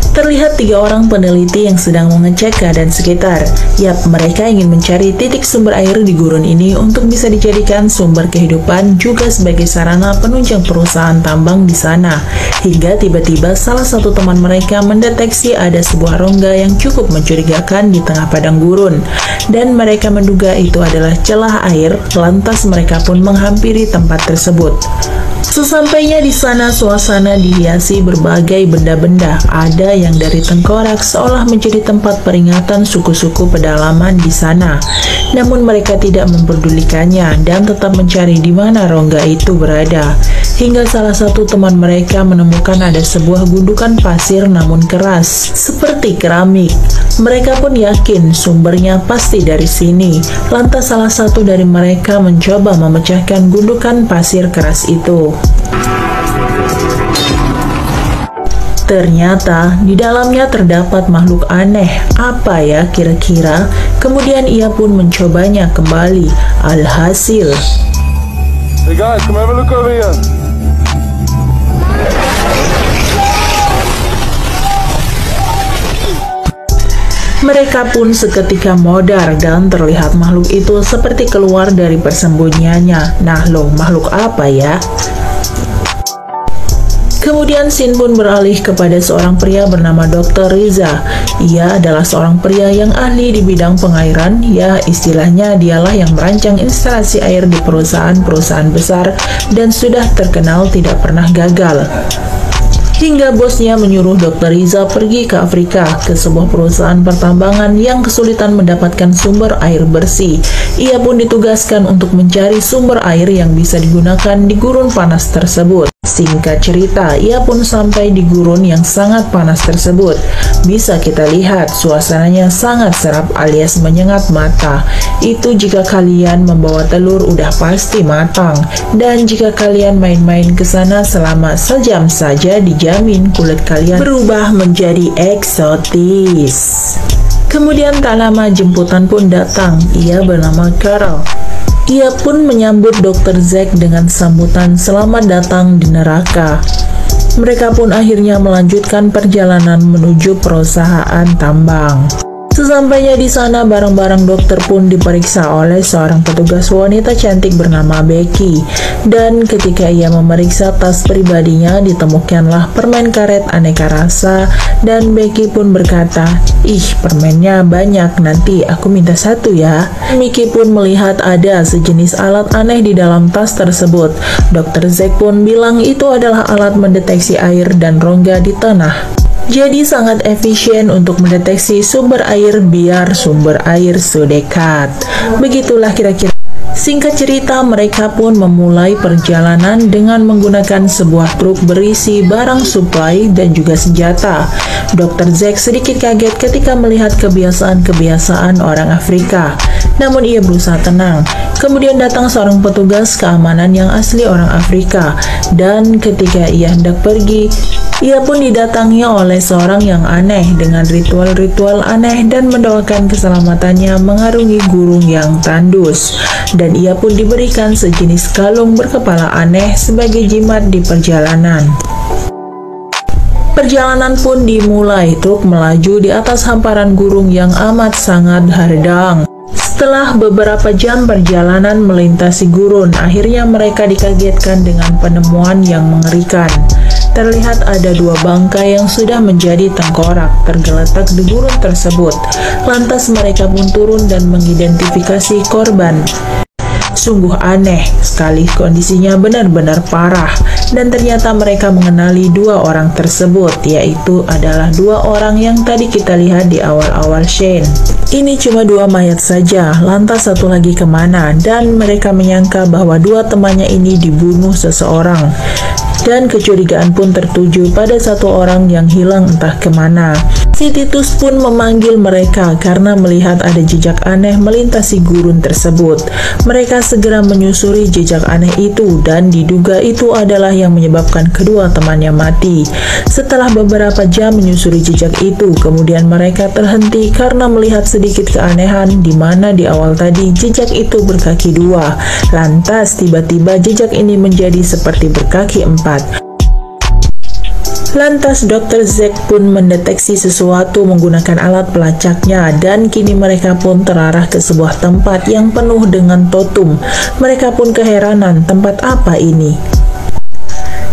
Terlihat 3 orang peneliti yang sedang mengecek keadaan sekitar. Yap, mereka ingin mencari titik sumber air di gurun ini untuk bisa dijadikan sumber kehidupan juga sebagai sarana penunjang perusahaan tambang di sana. Hingga tiba-tiba salah satu teman mereka mendeteksi ada sebuah rongga yang cukup mencurigakan di tengah padang gurun. Dan mereka menduga itu adalah celah air, lantas mereka pun menghampiri tempat tersebut. Sesampainya di sana, suasana dihiasi berbagai benda-benda. Ada yang dari tengkorak seolah menjadi tempat peringatan suku-suku pedalaman di sana. Namun mereka tidak memperdulikannya dan tetap mencari di mana rongga itu berada. Hingga salah satu teman mereka menemukan ada sebuah gundukan pasir namun keras, seperti keramik. Mereka pun yakin sumbernya pasti dari sini. Lantas salah satu dari mereka mencoba memecahkan gundukan pasir keras itu. Ternyata di dalamnya terdapat makhluk aneh. Apa ya kira-kira? Kemudian ia pun mencobanya kembali. Alhasil, hey guys, come have a look over here. mereka pun seketika modar dan terlihat makhluk itu seperti keluar dari persembunyiannya. Nah loh, makhluk apa ya? Kemudian scene pun beralih kepada seorang pria bernama Dr. Riza. Ia adalah seorang pria yang ahli di bidang pengairan. Ya, istilahnya dialah yang merancang instalasi air di perusahaan-perusahaan besar dan sudah terkenal tidak pernah gagal. Hingga bosnya menyuruh Dr. Riza pergi ke Afrika, ke sebuah perusahaan pertambangan yang kesulitan mendapatkan sumber air bersih. Ia pun ditugaskan untuk mencari sumber air yang bisa digunakan di gurun panas tersebut. Singkat cerita, ia pun sampai di gurun yang sangat panas tersebut. Bisa kita lihat suasananya sangat seram alias menyengat mata. Itu jika kalian membawa telur udah pasti matang. Dan jika kalian main-main ke sana selama sejam saja, dijamin kulit kalian berubah menjadi eksotis. Kemudian tak lama jemputan pun datang. Ia bernama Carol. Ia pun menyambut Dr. Zack dengan sambutan selamat datang di neraka. Mereka pun akhirnya melanjutkan perjalanan menuju perusahaan tambang. Sesampainya di sana, barang-barang dokter pun diperiksa oleh seorang petugas wanita cantik bernama Becky. Dan ketika ia memeriksa tas pribadinya, ditemukanlah permen karet aneka rasa. Dan Becky pun berkata, "Ih, permennya banyak, nanti aku minta satu ya." Mickey pun melihat ada sejenis alat aneh di dalam tas tersebut. Dr. Zack pun bilang itu adalah alat mendeteksi air dan rongga di tanah. Jadi sangat efisien untuk mendeteksi sumber air biar sumber air sedekat. Begitulah kira-kira. Singkat cerita, mereka pun memulai perjalanan dengan menggunakan sebuah truk berisi barang suplai dan juga senjata. Dr. Zack sedikit kaget ketika melihat kebiasaan-kebiasaan orang Afrika. Namun ia berusaha tenang. Kemudian datang seorang petugas keamanan yang asli orang Afrika. Dan ketika ia hendak pergi, ia pun didatangi oleh seorang yang aneh dengan ritual-ritual aneh dan mendoakan keselamatannya mengarungi gurun yang tandus. Dan ia pun diberikan sejenis kalung berkepala aneh sebagai jimat di perjalanan. Perjalanan pun dimulai, truk melaju di atas hamparan gurun yang amat sangat hardang. Setelah beberapa jam perjalanan melintasi gurun, akhirnya mereka dikagetkan dengan penemuan yang mengerikan. Terlihat ada dua bangkai yang sudah menjadi tengkorak tergeletak di gurun tersebut. Lantas mereka pun turun dan mengidentifikasi korban. Sungguh aneh sekali, kondisinya benar-benar parah. Dan ternyata mereka mengenali dua orang tersebut, yaitu adalah dua orang yang tadi kita lihat di awal-awal Shane. Ini cuma dua mayat saja, lantas satu lagi kemana? Dan mereka menyangka bahwa dua temannya ini dibunuh seseorang. Dan kecurigaan pun tertuju pada satu orang yang hilang entah kemana. Si Titus pun memanggil mereka karena melihat ada jejak aneh melintasi gurun tersebut. Mereka segera menyusuri jejak aneh itu dan diduga itu adalah yang menyebabkan kedua temannya mati. Setelah beberapa jam menyusuri jejak itu, kemudian mereka terhenti karena melihat sedikit keanehan di mana di awal tadi jejak itu berkaki dua. Lantas tiba-tiba jejak ini menjadi seperti berkaki empat. Lantas Dr. Zack pun mendeteksi sesuatu menggunakan alat pelacaknya dan kini mereka pun terarah ke sebuah tempat yang penuh dengan totum. Mereka pun keheranan, tempat apa ini?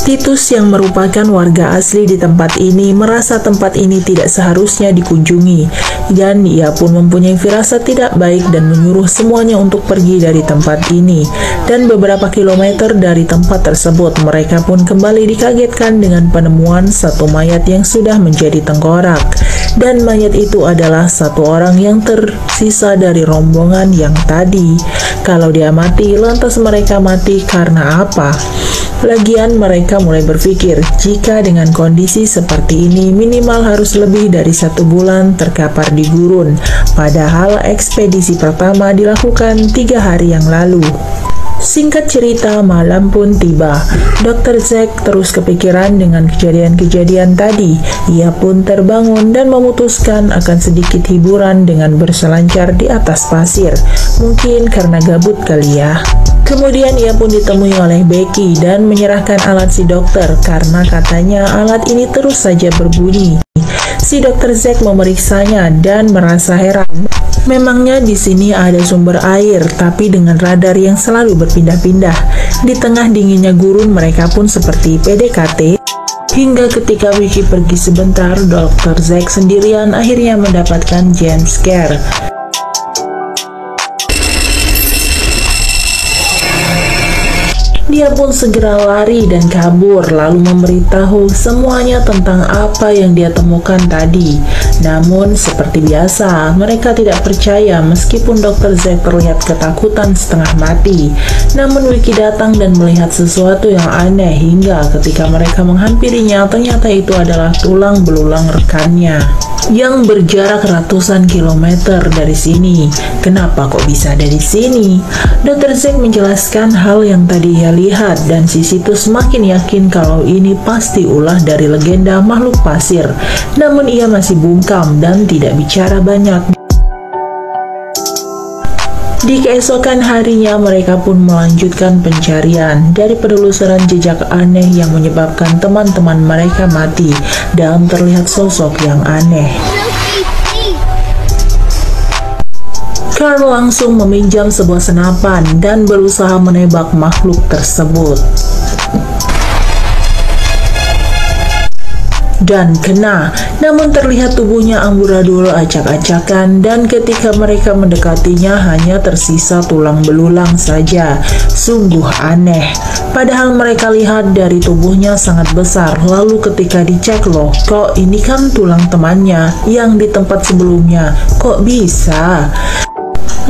Titus yang merupakan warga asli di tempat ini merasa tempat ini tidak seharusnya dikunjungi dan ia pun mempunyai firasat tidak baik dan menyuruh semuanya untuk pergi dari tempat ini. Dan beberapa kilometer dari tempat tersebut mereka pun kembali dikagetkan dengan penemuan satu mayat yang sudah menjadi tengkorak, dan mayat itu adalah satu orang yang tersisa dari rombongan yang tadi. Kalau dia mati, lantas mereka mati karena apa? Lagian mereka mulai berpikir, jika dengan kondisi seperti ini minimal harus lebih dari 1 bulan terkapar di gurun, padahal ekspedisi pertama dilakukan 3 hari yang lalu. Singkat cerita, malam pun tiba. Dr. Zack terus kepikiran dengan kejadian-kejadian tadi. Ia pun terbangun dan memutuskan akan sedikit hiburan dengan berselancar di atas pasir. Mungkin karena gabut kali ya. Kemudian ia pun ditemui oleh Becky dan menyerahkan alat si dokter karena katanya alat ini terus saja berbunyi. Si Dr. Zack memeriksanya dan merasa heran. Memangnya di sini ada sumber air, tapi dengan radar yang selalu berpindah-pindah. Di tengah dinginnya gurun, mereka pun seperti PDKT. Hingga ketika Vicky pergi sebentar, Dr. Zack sendirian akhirnya mendapatkan jump scare. Dia pun segera lari dan kabur, lalu memberitahu semuanya tentang apa yang dia temukan tadi. Namun seperti biasa, mereka tidak percaya meskipun Dr. Zack terlihat ketakutan setengah mati. Namun Vicky datang dan melihat sesuatu yang aneh hingga ketika mereka menghampirinya, ternyata itu adalah tulang belulang rekannya yang berjarak ratusan kilometer dari sini. Kenapa kok bisa ada di sini? Dr. Zack menjelaskan hal yang tadi ia lihat dan si Titus semakin yakin kalau ini pasti ulah dari legenda makhluk pasir. Namun ia masih bungkam dan tidak bicara banyak. Di keesokan harinya mereka pun melanjutkan pencarian dari penelusuran jejak aneh yang menyebabkan teman-teman mereka mati dan terlihat sosok yang aneh. Carl langsung meminjam sebuah senapan dan berusaha menembak makhluk tersebut. Dan kena, namun terlihat tubuhnya amburadul acak-acakan dan ketika mereka mendekatinya hanya tersisa tulang belulang saja. Sungguh aneh. Padahal mereka lihat dari tubuhnya sangat besar, lalu ketika dicek loh, kok ini kan tulang temannya yang di tempat sebelumnya, kok bisa?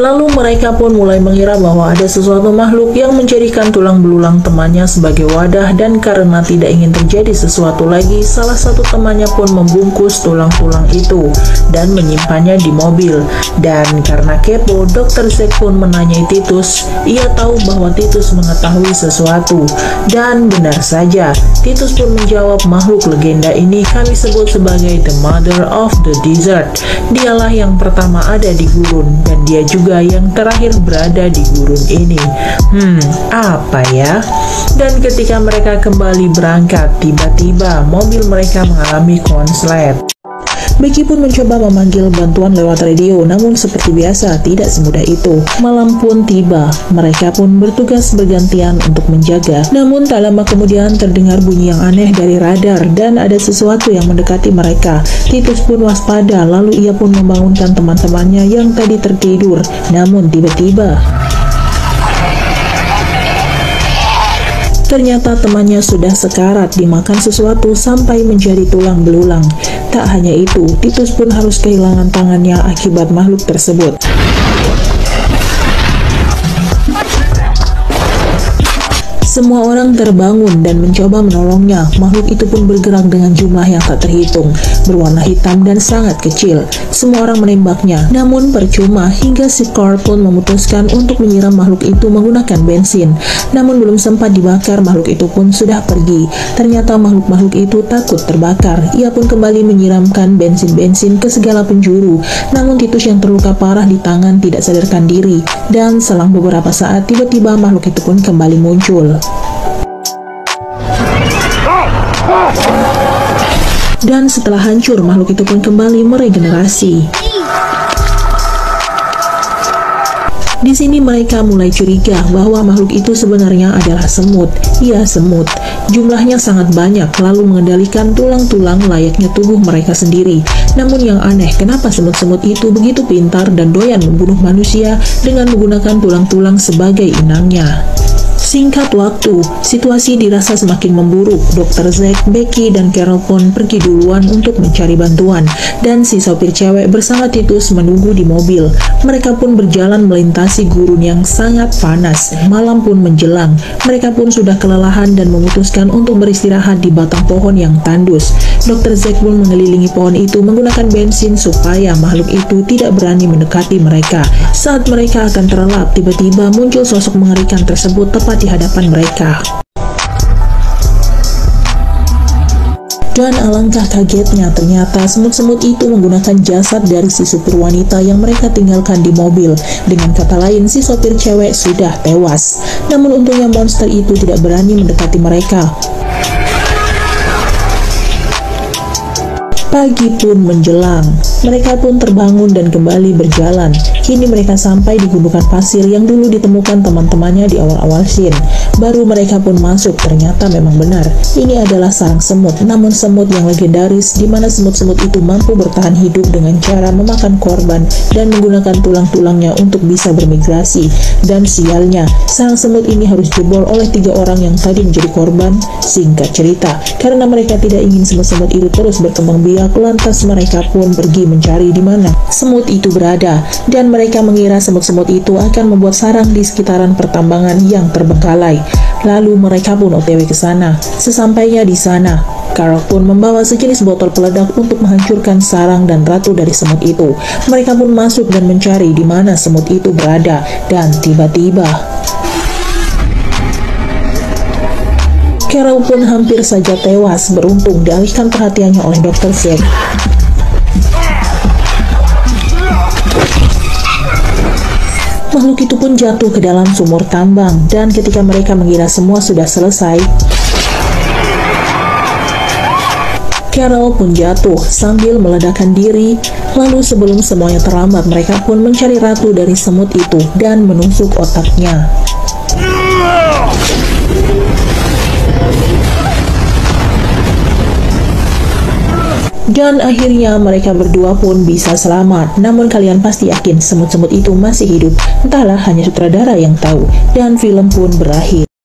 Lalu mereka pun mulai mengira bahwa ada sesuatu makhluk yang menjadikan tulang belulang temannya sebagai wadah, dan karena tidak ingin terjadi sesuatu lagi, salah satu temannya pun membungkus tulang-tulang itu dan menyimpannya di mobil. Dan karena kepo, Dr. Zack pun menanyai Titus. Ia tahu bahwa Titus mengetahui sesuatu, dan benar saja, Titus pun menjawab makhluk legenda ini kami sebut sebagai the mother of the desert. Dialah yang pertama ada di gurun, dan dia juga yang terakhir berada di gurun ini. Apa ya? Dan ketika mereka kembali berangkat, tiba-tiba mobil mereka mengalami konslet. Becky pun mencoba memanggil bantuan lewat radio, namun seperti biasa tidak semudah itu. Malam pun tiba, mereka pun bertugas bergantian untuk menjaga. Namun tak lama kemudian terdengar bunyi yang aneh dari radar dan ada sesuatu yang mendekati mereka. Titus pun waspada, lalu ia pun membangunkan teman-temannya yang tadi tertidur. Namun tiba-tiba ternyata temannya sudah sekarat dimakan sesuatu sampai menjadi tulang belulang. Tak hanya itu, Titus pun harus kehilangan tangannya akibat makhluk tersebut. Semua orang terbangun dan mencoba menolongnya. Makhluk itu pun bergerak dengan jumlah yang tak terhitung, berwarna hitam dan sangat kecil. Semua orang menembaknya, namun percuma hingga si Carl pun memutuskan untuk menyiram makhluk itu menggunakan bensin. Namun belum sempat dibakar, makhluk itu pun sudah pergi. Ternyata makhluk-makhluk itu takut terbakar. Ia pun kembali menyiramkan bensin-bensin ke segala penjuru. Namun Titus yang terluka parah di tangan tidak sadarkan diri. Dan selang beberapa saat, tiba-tiba makhluk itu pun kembali muncul. Dan setelah hancur, makhluk itu pun kembali meregenerasi. Di sini mereka mulai curiga bahwa makhluk itu sebenarnya adalah semut. Iya, semut. Jumlahnya sangat banyak, lalu mengendalikan tulang-tulang layaknya tubuh mereka sendiri. Namun yang aneh, kenapa semut-semut itu begitu pintar dan doyan membunuh manusia dengan menggunakan tulang-tulang sebagai inangnya? Singkat waktu, situasi dirasa semakin memburuk. Dr. Zack, Becky, dan Carol pun pergi duluan untuk mencari bantuan. Dan si sopir cewek bersama Titus menunggu di mobil. Mereka pun berjalan melintasi gurun yang sangat panas. Malam pun menjelang. Mereka pun sudah kelelahan dan memutuskan untuk beristirahat di batang pohon yang tandus. Dr. Zack pun mengelilingi pohon itu menggunakan bensin supaya makhluk itu tidak berani mendekati mereka. Saat mereka akan terlelap, tiba-tiba muncul sosok mengerikan tersebut tepat di hadapan mereka. Dan alangkah kagetnya, ternyata semut-semut itu menggunakan jasad dari si supir wanita yang mereka tinggalkan di mobil. Dengan kata lain, si sopir cewek sudah tewas. Namun untungnya monster itu tidak berani mendekati mereka. Pagi pun menjelang, mereka pun terbangun dan kembali berjalan. Kini mereka sampai di gundukan pasir yang dulu ditemukan teman-temannya di awal-awal scene. Baru mereka pun masuk, ternyata memang benar. Ini adalah sarang semut, namun semut yang legendaris, di mana semut-semut itu mampu bertahan hidup dengan cara memakan korban dan menggunakan tulang-tulangnya untuk bisa bermigrasi. Dan sialnya, sarang semut ini harus jebol oleh 3 orang yang tadi menjadi korban. Singkat cerita, karena mereka tidak ingin semut-semut itu terus berkembang biak, lantas mereka pun pergi mencari di mana semut itu berada, dan mereka mengira semut-semut itu akan membuat sarang di sekitaran pertambangan yang terbengkalai. Lalu mereka pun OTW ke sana. Sesampainya di sana, Carol pun membawa sejenis botol peledak untuk menghancurkan sarang dan ratu dari semut itu. Mereka pun masuk dan mencari di mana semut itu berada, dan tiba-tiba Carol pun hampir saja tewas, beruntung dialihkan perhatiannya oleh Dr. Zack. Makhluk itu pun jatuh ke dalam sumur tambang, dan ketika mereka mengira semua sudah selesai, Carol pun jatuh sambil meledakkan diri. Lalu sebelum semuanya terlambat, mereka pun mencari ratu dari semut itu dan menusuk otaknya. Dan akhirnya mereka berdua pun bisa selamat. Namun kalian pasti yakin semut-semut itu masih hidup. Entahlah, hanya sutradara yang tahu. Dan film pun berakhir.